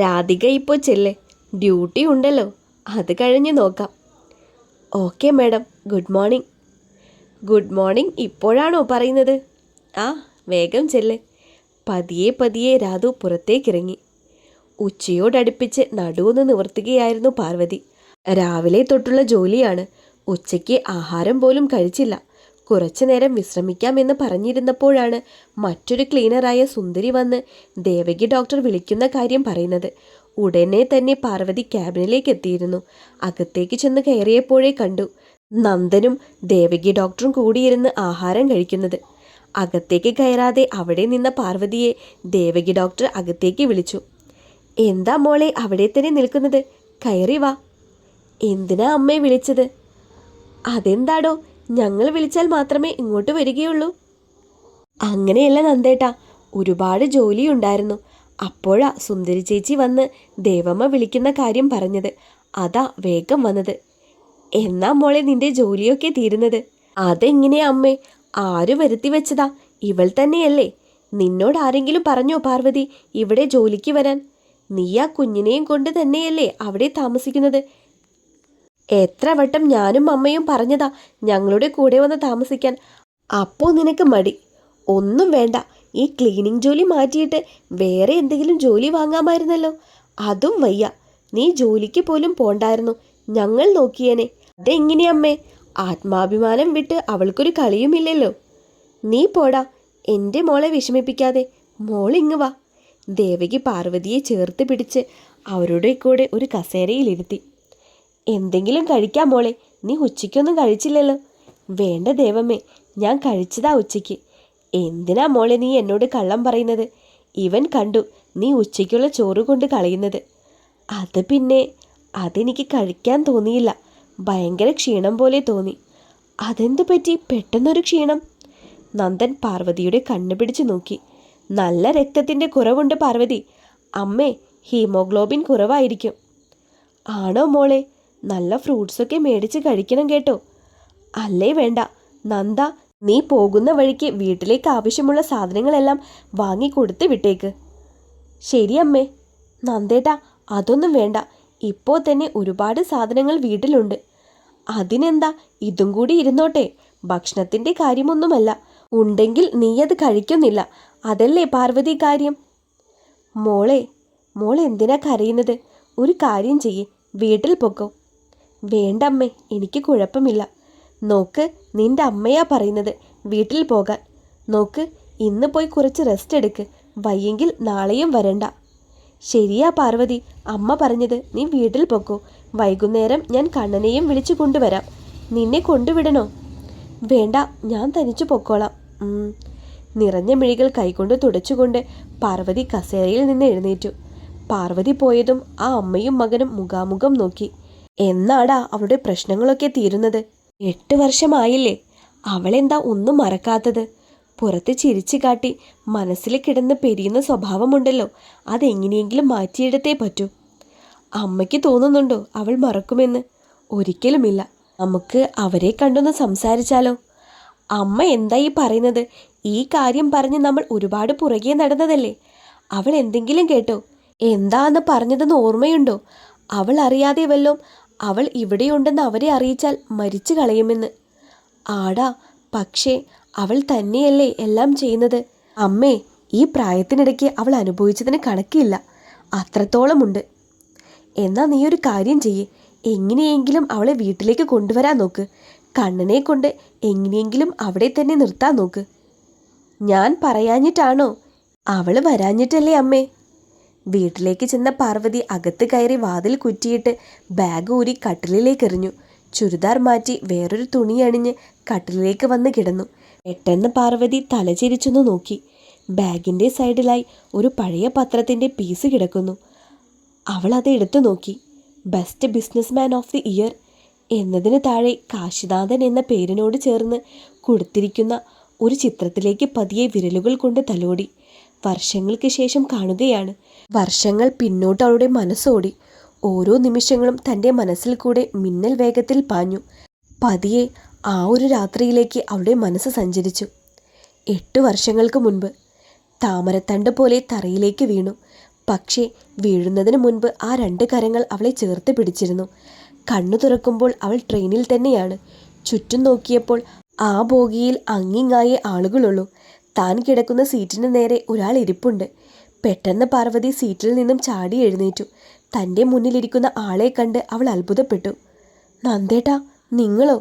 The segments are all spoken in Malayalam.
രാധിക ഇപ്പോൾ ചെല്ല്, ഡ്യൂട്ടി ഉണ്ടല്ലോ, അത് കഴിഞ്ഞ് നോക്കാം. Okay madam, good morning. Good morning ഇപ്പോഴാണോ പറയുന്നത്? ആ, വേഗം ചെല്ല്. പതിയെ പതിയെ രാധു പുറത്തേക്കിറങ്ങി. ഉച്ചയോടടുപ്പിച്ച് നടുവൊന്ന് നിവർത്തുകയായിരുന്നു പാർവതി. രാവിലെ തൊട്ടുള്ള ജോലിയാണ്. ഉച്ചയ്ക്ക് ആഹാരം പോലും കഴിച്ചില്ല. കുറച്ചു നേരം വിശ്രമിക്കാമെന്ന് പറഞ്ഞിരുന്നപ്പോഴാണ് മറ്റൊരു ക്ലീനറായ സുന്ദരി വന്ന് ദേവകി ഡോക്ടർ വിളിക്കുന്ന കാര്യം പറയുന്നത്. ഉടനെ തന്നെ പാർവതി ക്യാബിനിലേക്ക് എത്തിയിരുന്നു. അകത്തേക്ക് ചെന്ന് കയറിയപ്പോഴേ കണ്ടു നന്ദനും ദേവകി ഡോക്ടറും കൂടിയിരുന്ന് ആഹാരം കഴിക്കുന്നത്. അകത്തേക്ക് കയറാതെ അവിടെ നിന്ന പാർവതിയെ ദേവകി ഡോക്ടർ അകത്തേക്ക് വിളിച്ചു. എന്താ മോളെ അവിടെ തന്നെ നിൽക്കുന്നത്? കയറി വാ. എന്തിനാ അമ്മയെ വിളിച്ചത്? അതെന്താടോ, ഞങ്ങൾ വിളിച്ചാൽ മാത്രമേ ഇങ്ങോട്ട് വരികയുള്ളൂ. അങ്ങനെയല്ല നന്ദേട്ടാ, ഒരുപാട് ജോലിയുണ്ടായിരുന്നു. അപ്പോഴാ സുന്ദരി ചേച്ചി വന്ന് ദേവമ്മ വിളിക്കുന്ന കാര്യം പറഞ്ഞത്. അതാ വേഗം വന്നത്. എന്നാ മോളെ നിന്റെ ജോലിയൊക്കെ തീരുന്നത്? അതെങ്ങനെയാ അമ്മേ? ആര് വരുത്തി വെച്ചതാ? ഇവൾ തന്നെയല്ലേ? നിന്നോട് ആരെങ്കിലും പറഞ്ഞോ പാർവതി ഇവിടെ ജോലിക്ക് വരാൻ? നീ ആ കുഞ്ഞിനെയും കൊണ്ട് തന്നെയല്ലേ അവിടെ താമസിക്കുന്നത്? എത്ര വട്ടം ഞാനും അമ്മയും പറഞ്ഞതാ ഞങ്ങളുടെ കൂടെ വന്ന് താമസിക്കാൻ. അപ്പോൾ നിനക്ക് മടി. ഒന്നും വേണ്ട, ഈ ക്ലീനിങ് ജോലി മാറ്റിയിട്ട് വേറെ എന്തെങ്കിലും ജോലി വാങ്ങാമായിരുന്നല്ലോ. അതും വയ്യ. നീ ജോലിക്ക് പോലും പോണ്ടായിരുന്നു, ഞങ്ങൾ നോക്കിയേനെ. അതെങ്ങനെയമ്മേ? ആത്മാഭിമാനം വിട്ട് അവൾക്കൊരു കളിയുമില്ലല്ലോ. നീ പോടാ, എൻ്റെ മോളെ വിഷമിപ്പിക്കാതെ. മോളിങ്ങ് വാ. ദേവകി പാർവതിയെ ചേർത്ത് പിടിച്ച് അവരുടെ കൂടെ ഒരു കസേരയിലിരുത്തി. എന്തെങ്കിലും കഴിക്കാം മോളെ, നീ ഉച്ചയ്ക്കൊന്നും കഴിച്ചില്ലല്ലോ. വേണ്ട ദേവമ്മേ, ഞാൻ കഴിച്ചതാ ഉച്ചയ്ക്ക്. എന്തിനാ മോളെ നീ എന്നോട് കള്ളം പറയുന്നത്? ഇവൻ കണ്ടു നീ ഉച്ചയ്ക്കുള്ള ചോറ് കൊണ്ട് കളയുന്നത്. അത് പിന്നെ അതെനിക്ക് കഴിക്കാൻ തോന്നിയില്ല. ഭയങ്കര ക്ഷീണം പോലെ തോന്നി. അതെന്തു പറ്റി പെട്ടെന്നൊരു ക്ഷീണം? നന്ദൻ പാർവതിയുടെ കണ്ണു പിടിച്ചു നോക്കി. നല്ല രക്തത്തിൻ്റെ കുറവുണ്ട് പാർവതി. അമ്മേ, ഹീമോഗ്ലോബിൻ കുറവായിരിക്കും. ആണോ മോളെ? നല്ല ഫ്രൂട്ട്സൊക്കെ മേടിച്ച് കഴിക്കണം കേട്ടോ. അല്ലേ വേണ്ട നന്ദ, നീ പോകുന്ന വഴിക്ക് വീട്ടിലേക്ക് ആവശ്യമുള്ള സാധനങ്ങളെല്ലാം വാങ്ങി കൊടുത്ത് വിട്ടേക്ക്. ശരി അമ്മേ. നന്ദേട്ടാ, അതൊന്നും വേണ്ട. ഇപ്പോൾ തന്നെ ഒരുപാട് സാധനങ്ങൾ വീട്ടിലുണ്ട്. അതിനെന്താ, ഇതും കൂടി ഇരുന്നോട്ടെ. ഭക്ഷണത്തിൻ്റെ കാര്യമൊന്നുമല്ല. ഉണ്ടെങ്കിൽ നീ അത് കഴിക്കുന്നില്ല, അതല്ലേ പാർവതി കാര്യം. മോൾ എന്തിനാ കരയുന്നത്? ഒരു കാര്യം ചെയ്യേ, വീട്ടിൽ പൊക്കോ. വേണ്ടമ്മേ, എനിക്ക് കുഴപ്പമില്ല. നോക്ക്, നിന്റെ അമ്മയാ പറയുന്നത് വീട്ടിൽ പോകാൻ. നോക്ക്, ഇന്ന് പോയി കുറച്ച് റെസ്റ്റ് എടുക്ക്. വയ്യെങ്കിൽ നാളെയും വരണ്ട. ശരിയാ പാർവതി, അമ്മ പറഞ്ഞത്. നീ വീട്ടിൽ പൊക്കോ. വൈകുന്നേരം ഞാൻ കണ്ണനെയും വിളിച്ചു കൊണ്ടുവരാം. നിന്നെ കൊണ്ടുവിടണോ? വേണ്ട, ഞാൻ തനിച്ചു പൊക്കോളാം. നിറഞ്ഞ മിഴികൾ കൈകൊണ്ട് തുടച്ചുകൊണ്ട് പാർവതി കസേരയിൽ നിന്ന് എഴുന്നേറ്റു. പാർവതി പോയതും ആ അമ്മയും മകനും മുഖാമുഖം നോക്കി. എന്നാടാ അവളുടെ പ്രശ്നങ്ങളൊക്കെ തീരുന്നത്? 8 വർഷമായില്ലേ? അവളെന്താ ഒന്നും മറക്കാത്തത്? പുറത്ത് ചിരിച്ചു കാട്ടി മനസ്സിൽ കിടന്ന് പെരിയുന്ന സ്വഭാവമുണ്ടല്ലോ, അതെങ്ങനെയെങ്കിലും മാറ്റിയെടുത്തേ പറ്റൂ. അമ്മയ്ക്ക് തോന്നുന്നുണ്ടോ അവൾ മറക്കുമെന്ന്? ഒരിക്കലുമില്ല. നമുക്ക് അവരെ കണ്ടൊന്ന് സംസാരിച്ചാലോ? അമ്മ എന്തായി പറയുന്നത്? ഈ കാര്യം പറഞ്ഞ് നമ്മൾ ഒരുപാട് പുറകെ നടന്നതല്ലേ. അവൾ എന്തെങ്കിലും കേട്ടോ? എന്താന്ന് പറഞ്ഞതെന്ന് ഓർമ്മയുണ്ടോ? അവൾ അറിയാതെ വല്ലോം അവൾ ഇവിടെയുണ്ടെന്ന് അവരെ അറിയിച്ചാൽ മരിച്ചു കളയുമെന്ന്. ആടാ, പക്ഷേ അവൾ തന്നെയല്ലേ എല്ലാം ചെയ്യുന്നത്. അമ്മേ, ഈ പ്രായത്തിനിടയ്ക്ക് അവൾ അനുഭവിച്ചതിന് കണക്കില്ല. അത്രത്തോളമുണ്ട്. എന്നാൽ നീ ഒരു കാര്യം ചെയ്യേ, എങ്ങനെയെങ്കിലും അവളെ വീട്ടിലേക്ക് കൊണ്ടുവരാൻ നോക്ക്. കണ്ണനെ കൊണ്ട് എങ്ങനെയെങ്കിലും അവിടെ തന്നെ നിർത്താൻ നോക്ക്. ഞാൻ പറയാഞ്ഞിട്ടാണോ? അവൾ വരാഞ്ഞിട്ടല്ലേ അമ്മേ. വീട്ടിലേക്ക് ചെന്ന പാർവതി അകത്ത് കയറി വാതിൽ കുറ്റിയിട്ട് ബാഗ് ഊരി കട്ടിലിലേക്ക് എറിഞ്ഞു. ചുരിദാർ മാറ്റി വേറൊരു തുണി അണിഞ്ഞ് കട്ടിലിലേക്ക് വന്ന് കിടന്നു. പെട്ടെന്ന് പാർവതി തലചിരിച്ചൊന്ന് നോക്കി. ബാഗിൻ്റെ സൈഡിലായി ഒരു പഴയ പത്രത്തിൻ്റെ പീസ് കിടക്കുന്നു. അവൾ അത് എടുത്തു നോക്കി. Best businessman of the year എന്നതിന് താഴെ കാശിനാഥൻ എന്ന പേരിനോട് ചേർന്ന് കൊടുത്തിരിക്കുന്ന ഒരു ചിത്രത്തിലേക്ക് പതിയെ വിരലുകൾ കൊണ്ട് തലോടി. വർഷങ്ങൾക്ക് ശേഷം കാണുകയാണ്. വർഷങ്ങൾ പിന്നോട്ട് അവളുടെ മനസ്സോടി. ഓരോ നിമിഷങ്ങളും തൻ്റെ മനസ്സിൽ കൂടെ മിന്നൽ വേഗത്തിൽ പാഞ്ഞു. പതിയെ ആ ഒരു രാത്രിയിലേക്ക് അവളുടെ മനസ്സ് സഞ്ചരിച്ചു. 8 വർഷങ്ങൾക്ക് മുൻപ് താമരത്തണ്ട് പോലെ തറയിലേക്ക് വീണു. പക്ഷേ വീഴുന്നതിന് മുൻപ് ആ 2 കരങ്ങൾ അവളെ ചേർത്ത് പിടിച്ചിരുന്നു. കണ്ണു തുറക്കുമ്പോൾ അവൾ ട്രെയിനിൽ തന്നെയാണ്. ചുറ്റും നോക്കിയപ്പോൾ ആ ബോഗിയിൽ അങ്ങിങ്ങായേ ആളുകളുള്ളൂ. താൻ കിടക്കുന്ന സീറ്റിന് നേരെ ഒരാൾ ഇരിപ്പുണ്ട്. പെട്ടെന്ന് പാർവതി സീറ്റിൽ നിന്നും ചാടി എഴുന്നേറ്റു. തൻ്റെ മുന്നിലിരിക്കുന്ന ആളെ കണ്ട് അവൾ അത്ഭുതപ്പെട്ടു. നന്ദേട്ടാ, നിങ്ങളോ?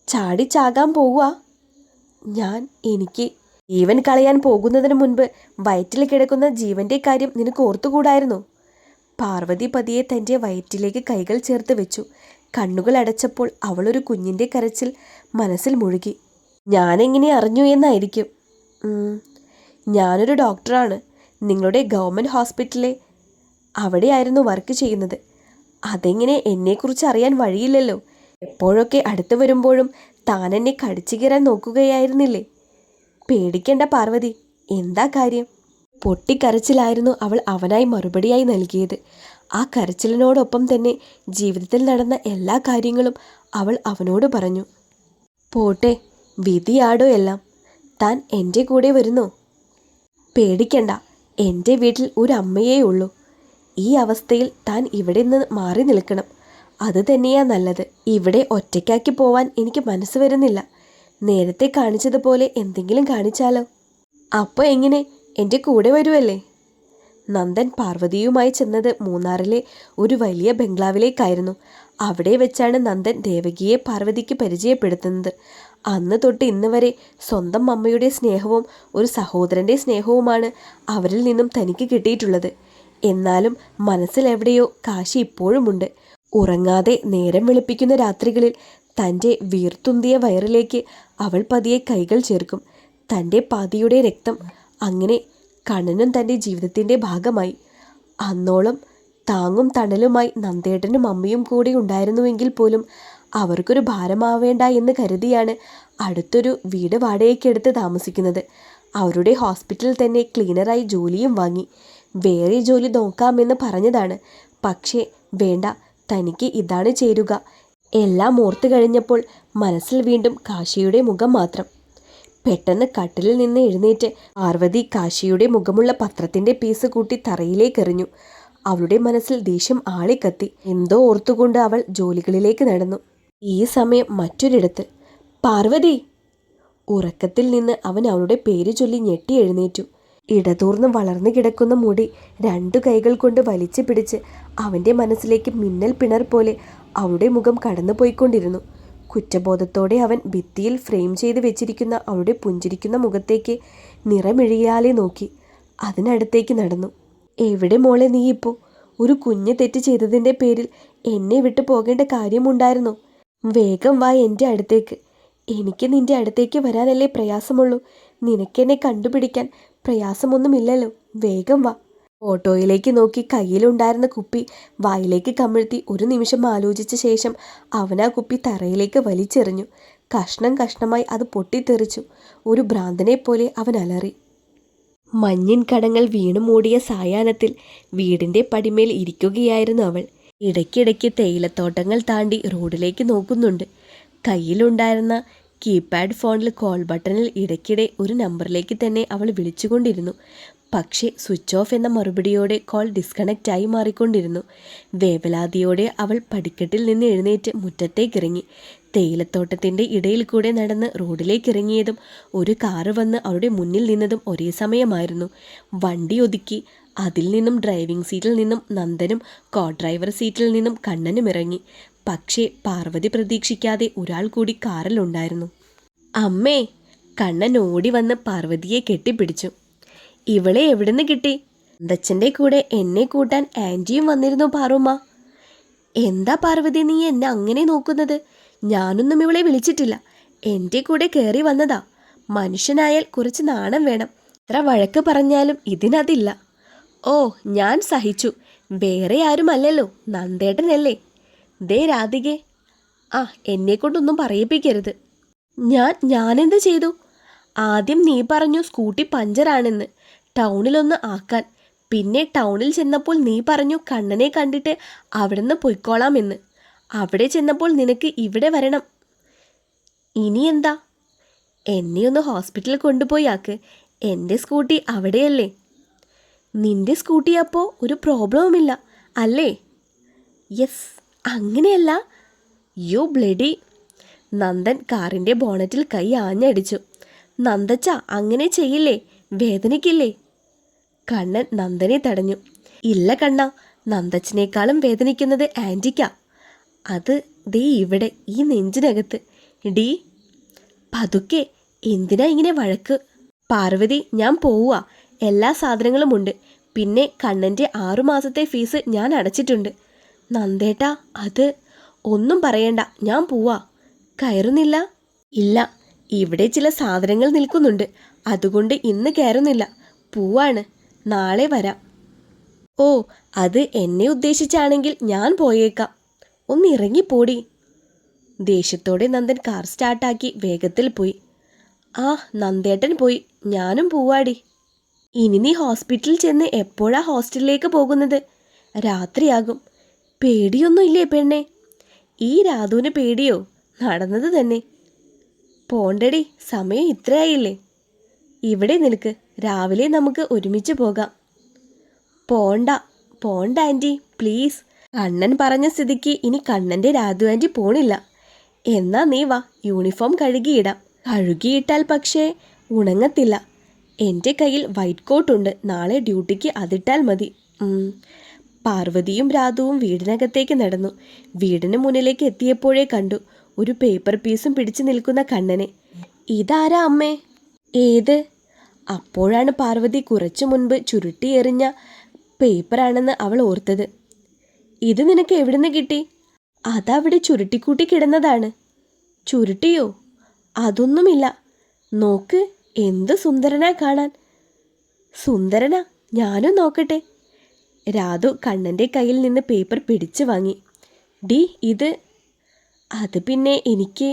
ചാടിച്ചാകാൻ പോവുക? എനിക്ക് ജീവൻ കളയാൻ പോകുന്നതിന് മുൻപ് വയറ്റിൽ കിടക്കുന്ന ജീവന്റെ കാര്യം നിനക്ക് ഓർത്തുകൂടായിരുന്നോ? പാർവതി പതിയെ തൻ്റെ വയറ്റിലേക്ക് കൈകൾ ചേർത്ത് വെച്ചു. കണ്ണുകൾ അടച്ചപ്പോൾ അവളൊരു കുഞ്ഞിൻ്റെ കരച്ചിൽ മനസ്സിൽ മുഴുകി. ഞാനെങ്ങനെ അറിഞ്ഞു എന്നായിരിക്കും. ഞാനൊരു ഡോക്ടറാണ്. നിങ്ങളുടെ ഗവൺമെൻറ് ഹോസ്പിറ്റലിലെ അവിടെയായിരുന്നു വർക്ക് ചെയ്യുന്നത്. അതെങ്ങനെ എന്നെക്കുറിച്ച് അറിയാൻ വഴിയില്ലല്ലോ. എപ്പോഴൊക്കെ അടുത്ത് വരുമ്പോഴും താൻ എന്നെ കടിച്ചു കീറാൻ നോക്കുകയായിരുന്നില്ലേ? പേടിക്കേണ്ട പാർവതി, എന്താ കാര്യം? പൊട്ടിക്കരച്ചിലായിരുന്നു അവൾ അവനായി മറുപടിയായി നൽകിയത്. ആ കരച്ചിലിനോടൊപ്പം തന്നെ ജീവിതത്തിൽ നടന്ന എല്ലാ കാര്യങ്ങളും അവൾ അവനോട് പറഞ്ഞു. പോട്ടെ, വിധിയാടോ എല്ലാം. താൻ എൻ്റെ കൂടെ വരുന്നോ? പേടിക്കണ്ട, എൻ്റെ വീട്ടിൽ ഒരു അമ്മയേ ഉള്ളൂ. ഈ അവസ്ഥയിൽ താൻ ഇവിടെ നിന്ന് മാറി നിൽക്കണം. അത് തന്നെയാ നല്ലത്. ഇവിടെ ഒറ്റയ്ക്കാക്കി പോവാൻ എനിക്ക് മനസ്സ് വരുന്നില്ല. നേരത്തെ കാണിച്ചതുപോലെ എന്തെങ്കിലും കാണിച്ചാലോ? അപ്പോൾ എങ്ങനെ, എൻ്റെ കൂടെ വരുമല്ലേ? നന്ദൻ പാർവതിയുമായി ചെന്നത് മൂന്നാറിലെ ഒരു വലിയ ബംഗ്ലാവിലേക്കായിരുന്നു. അവിടെ വെച്ചാണ് നന്ദൻ ദേവകിയെ പാർവതിക്ക് പരിചയപ്പെടുത്തുന്നത്. അന്ന് തൊട്ട് ഇന്ന് വരെ സ്വന്തം അമ്മയുടെ സ്നേഹവും ഒരു സഹോദരൻ്റെ സ്നേഹവുമാണ് അവരിൽ നിന്നും തനിക്ക് കിട്ടിയിട്ടുള്ളത്. എന്നാലും മനസ്സിലെവിടെയോ കാശി ഇപ്പോഴുമുണ്ട്. ഉറങ്ങാതെ നേരം വെളുപ്പിക്കുന്ന രാത്രികളിൽ തൻ്റെ വീർത്തുന്തിയ വയറിലേക്ക് അവൾ പതിയെ കൈകൾ ചേർക്കും. തൻ്റെ പാതിയുടെ രക്തം അങ്ങനെ കണ്ണനും തൻ്റെ ജീവിതത്തിൻ്റെ ഭാഗമായി. അന്നോളം താങ്ങും തണലുമായി നന്ദേട്ടനും അമ്മയും കൂടി ഉണ്ടായിരുന്നുവെങ്കിൽ പോലും അവർക്കൊരു ഭാരമാവേണ്ട എന്ന് കരുതിയാണ് അടുത്തൊരു വീട് വാടകയ്ക്കെടുത്ത് താമസിക്കുന്നത്. അവരുടെ ഹോസ്പിറ്റലിൽ തന്നെ ക്ലീനറായി ജോലിയും വാങ്ങി. വേറെ ജോലി നോക്കാമെന്ന് പറഞ്ഞതാണ്. പക്ഷേ വേണ്ട, തനിക്ക് ഇതാണ് ചേരുക. എല്ലാം ഓർത്തു കഴിഞ്ഞപ്പോൾ മനസ്സിൽ വീണ്ടും കാശിയുടെ മുഖം മാത്രം. പെട്ടെന്ന് കട്ടിലിൽ നിന്ന് എഴുന്നേറ്റ് പാർവതി കാശിയുടെ മുഖമുള്ള പത്രത്തിൻ്റെ പീസ് കൂട്ടി തറയിലേക്കെറിഞ്ഞു. അവളുടെ മനസ്സിൽ ദേഷ്യം ആളിക്കത്തി. എന്തോ ഓർത്തുകൊണ്ട് അവൾ ജോലികളിലേക്ക് നടന്നു. ഈ സമയം മറ്റൊരിടത്ത്, പാർവതി! ഉറക്കത്തിൽ നിന്ന് അവൻ അവളുടെ പേര് ചൊല്ലി ഞെട്ടി എഴുന്നേറ്റു. ഇടതൂർന്ന് വളർന്നു കിടക്കുന്ന മുടി 2 കൈകൾ കൊണ്ട് വലിച്ചു പിടിച്ച് അവൻ്റെ മനസ്സിലേക്ക് മിന്നൽ പിണർ പോലെ അവളുടെ മുഖം കടന്നുപോയിക്കൊണ്ടിരുന്നു. കുറ്റബോധത്തോടെ അവൻ ഭിത്തിയിൽ ഫ്രെയിം ചെയ്ത് വെച്ചിരിക്കുന്ന അവളുടെ പുഞ്ചിരിക്കുന്ന മുഖത്തേക്ക് നിറമിഴിയാലെ നോക്കി. അതിനടുത്തേക്ക് നടന്നു. എവിടെ മോളെ നീ ഇപ്പോൾ? ഒരു കുഞ്ഞ് തെറ്റ് ചെയ്തതിൻ്റെ പേരിൽ എന്നെ വിട്ടു പോകേണ്ട കാര്യമുണ്ടായിരുന്നോ? വേഗം വാ എൻ്റെ അടുത്തേക്ക്. എനിക്ക് നിൻ്റെ അടുത്തേക്ക് വരാനല്ലേ പ്രയാസമുള്ളൂ. നിനക്കെന്നെ കണ്ടുപിടിക്കാൻ പ്രയാസമൊന്നുമില്ലല്ലോ. വേഗം വാ. ഓട്ടോയിലേക്ക് നോക്കി കയ്യിലുണ്ടായിരുന്ന കുപ്പി വായിലേക്ക് കമിഴ്ത്തി ഒരു നിമിഷം ആലോചിച്ച ശേഷം അവൻ ആ കുപ്പി തറയിലേക്ക് വലിച്ചെറിഞ്ഞു. കഷ്ണം കഷ്ണമായി അത് പൊട്ടിത്തെറിച്ചു. ഒരു ഭ്രാന്തനെ പോലെ അവൻ അലറി. മഞ്ഞിൻ കടങ്ങൾ വീണു മൂടിയ സായാഹ്നത്തിൽ വീടിൻ്റെ പടിമേൽ ഇരിക്കുകയായിരുന്നു അവൾ. ഇടയ്ക്കിടയ്ക്ക് തേയിലത്തോട്ടങ്ങൾ താണ്ടി റോഡിലേക്ക് നോക്കുന്നുണ്ട്. കയ്യിലുണ്ടായിരുന്ന കീപാഡ് ഫോണിൽ കോൾ ബട്ടണിൽ ഇടയ്ക്കിടെ ഒരു നമ്പറിലേക്ക് തന്നെ അവൾ വിളിച്ചുകൊണ്ടിരുന്നു. പക്ഷേ സ്വിച്ച് ഓഫ് എന്ന മറുപടിയോടെ കോൾ ഡിസ്കണക്റ്റായി മാറിക്കൊണ്ടിരുന്നു. വേവലാതിയോടെ അവൾ പടിക്കെട്ടിൽ നിന്ന് എഴുന്നേറ്റ് മുറ്റത്തേക്കിറങ്ങി. തേയിലത്തോട്ടത്തിൻ്റെ ഇടയിൽ കൂടെ നടന്ന് റോഡിലേക്കിറങ്ങിയതും ഒരു കാറ് വന്ന് അവളുടെ മുന്നിൽ നിന്നതും ഒരേ സമയമായിരുന്നു. വണ്ടി ഒതുക്കി അതിൽ നിന്നും ഡ്രൈവിംഗ് സീറ്റിൽ നിന്നും നന്ദനും കോ ഡ്രൈവർ സീറ്റിൽ നിന്നും കണ്ണനും ഇറങ്ങി. പക്ഷേ പാർവതി പ്രതീക്ഷിക്കാതെ ഒരാൾ കൂടി കാറിലുണ്ടായിരുന്നു. അമ്മേ! കണ്ണൻ ഓടി വന്ന് പാർവതിയെ കെട്ടിപ്പിടിച്ചു. ഇവളെ എവിടുന്ന് കിട്ടി? ദച്ചൻ്റെ കൂടെ എന്നെ കൂട്ടാൻ ആൻറ്റിയും വന്നിരുന്നു പാറുമ്മ. എന്താ പാർവതി നീ എന്നെ അങ്ങനെ നോക്കുന്നത്? ഞാനൊന്നും ഇവളെ വിളിച്ചിട്ടില്ല. എൻ്റെ കൂടെ കയറി വന്നതാ. മനുഷ്യനായാൽ കുറച്ച് നാണം വേണം. എത്ര വഴക്ക് പറഞ്ഞാലും ഇതിനതില്ല. ഓ, ഞാൻ സഹിച്ചു. വേറെ ആരുമല്ലല്ലോ, നന്ദേട്ടനല്ലേ? ദേ രാധികെ, എന്നെക്കൊണ്ടൊന്നും പറയിപ്പിക്കരുത്. ഞാനെന്ത് ചെയ്തു? ആദ്യം നീ പറഞ്ഞു സ്കൂട്ടി പഞ്ചറാണെന്ന്, ടൗണിലൊന്ന് ആക്കാൻ. പിന്നെ ടൗണിൽ ചെന്നപ്പോൾ നീ പറഞ്ഞു കണ്ണനെ കണ്ടിട്ട് അവിടുന്ന് പൊയ്ക്കോളാമെന്ന്. അവിടെ ചെന്നപ്പോൾ നിനക്ക് ഇവിടെ വരണം. ഇനി എന്താ? എന്നെ ഒന്ന് ഹോസ്പിറ്റലിൽ കൊണ്ടുപോയി ആക്ക്. എൻ്റെ സ്കൂട്ടി അവിടെയല്ലേ. നിന്റെ സ്കൂട്ടി അപ്പോൾ ഒരു പ്രോബ്ലവുമില്ല അല്ലേ? യെസ്, അങ്ങനെയല്ല. You bloody. നന്ദൻ കാറിൻ്റെ ബോണറ്റിൽ കൈ ആഞ്ഞടിച്ചു. നന്ദച്ച, അങ്ങനെ ചെയ്യില്ലേ, വേദനിക്കില്ലേ? കണ്ണൻ നന്ദനെ തടഞ്ഞു. ഇല്ല കണ്ണ, നന്ദച്ചനേക്കാളും വേദനിക്കുന്നത് ആൻറ്റിക്കാ. അത് ദേ ഇവിടെ, ഈ നെഞ്ചിനകത്ത്. ഡി പതുക്കെ, എന്തിനാ ഇങ്ങനെ വഴക്ക്? പാർവതി, ഞാൻ പോവുക. എല്ലാ സാധനങ്ങളും ഉണ്ട്. പിന്നെ കണ്ണൻ്റെ 6 മാസത്തെ ഫീസ് ഞാൻ അടച്ചിട്ടുണ്ട്. നന്ദേട്ടാ, അത് ഒന്നും പറയണ്ട, ഞാൻ പോവാ. കയറുന്നില്ല? ഇല്ല, ഇവിടെ ചില സാധനങ്ങൾ നിൽക്കുന്നുണ്ട്, അതുകൊണ്ട് ഇന്ന് കയറുന്നില്ല. പോവാണ്, നാളെ വരാം. ഓ, അത് എന്നെ ഉദ്ദേശിച്ചാണെങ്കിൽ ഞാൻ പോയേക്കാം. ഒന്ന് ഇറങ്ങിപ്പോടി. ദേഷ്യത്തോടെ നന്ദൻ കാർ സ്റ്റാർട്ടാക്കി വേഗത്തിൽ പോയി. ആ, നന്ദേട്ടൻ പോയി, ഞാനും പോവാടി. ഇനി നീ ഹോസ്പിറ്റലിൽ ചെന്ന് എപ്പോഴാ ഹോസ്റ്റലിലേക്ക് പോകുന്നത്? രാത്രിയാകും. പേടിയൊന്നുമില്ലേ പെണ്ണെ? ഈ രാധുവിന് പേടിയോ? നടന്നത് തന്നെ. പോണ്ടടി, സമയം ഇത്രയായില്ലേ. ഇവിടെ നിൽക്ക്, രാവിലെ നമുക്ക് ഒരുമിച്ച് പോകാം. പോണ്ട പോണ്ട ആൻറ്റി, പ്ലീസ്. കണ്ണൻ പറഞ്ഞ സ്ഥിതിക്ക് ഇനി കണ്ണൻ്റെ രാധു ആൻറ്റി പോണില്ല. എന്നാ നീ വാ, യൂണിഫോം കഴുകിയിടാം. കഴുകിയിട്ടാൽ പക്ഷേ ഉണങ്ങത്തില്ല. എൻ്റെ കയ്യിൽ വൈറ്റ് കോട്ടുണ്ട്, നാളെ ഡ്യൂട്ടിക്ക് അതിട്ടാൽ മതി. പാർവതിയും രാധുവും വീടിനകത്തേക്ക് നടന്നു. വീടിന് മുന്നിലേക്ക് എത്തിയപ്പോഴേ കണ്ടു ഒരു പേപ്പർ പീസും പിടിച്ചു നിൽക്കുന്ന കണ്ണനെ. ഇതാരാ അമ്മേ? ഏത്? അപ്പോഴാണ് പാർവതി കുറച്ചു മുൻപ് ചുരുട്ടി എറിഞ്ഞ പേപ്പറാണെന്ന് അവൾ ഓർത്തത്. ഇത് നിനക്ക് എവിടുന്ന് കിട്ടി? അതവിടെ ചുരുട്ടിക്കൂട്ടി കിടന്നതാണ്. ചുരുട്ടിയോ? അതൊന്നുമില്ല. നോക്ക്, എന്ത് സുന്ദരനാ കാണാൻ. സുന്ദരനാ? ഞാനും നോക്കട്ടെ. രാധു കണ്ണൻ്റെ കയ്യിൽ നിന്ന് പേപ്പർ പിടിച്ചു വാങ്ങി. ഡി, ഇത്? അത് പിന്നെ എനിക്ക്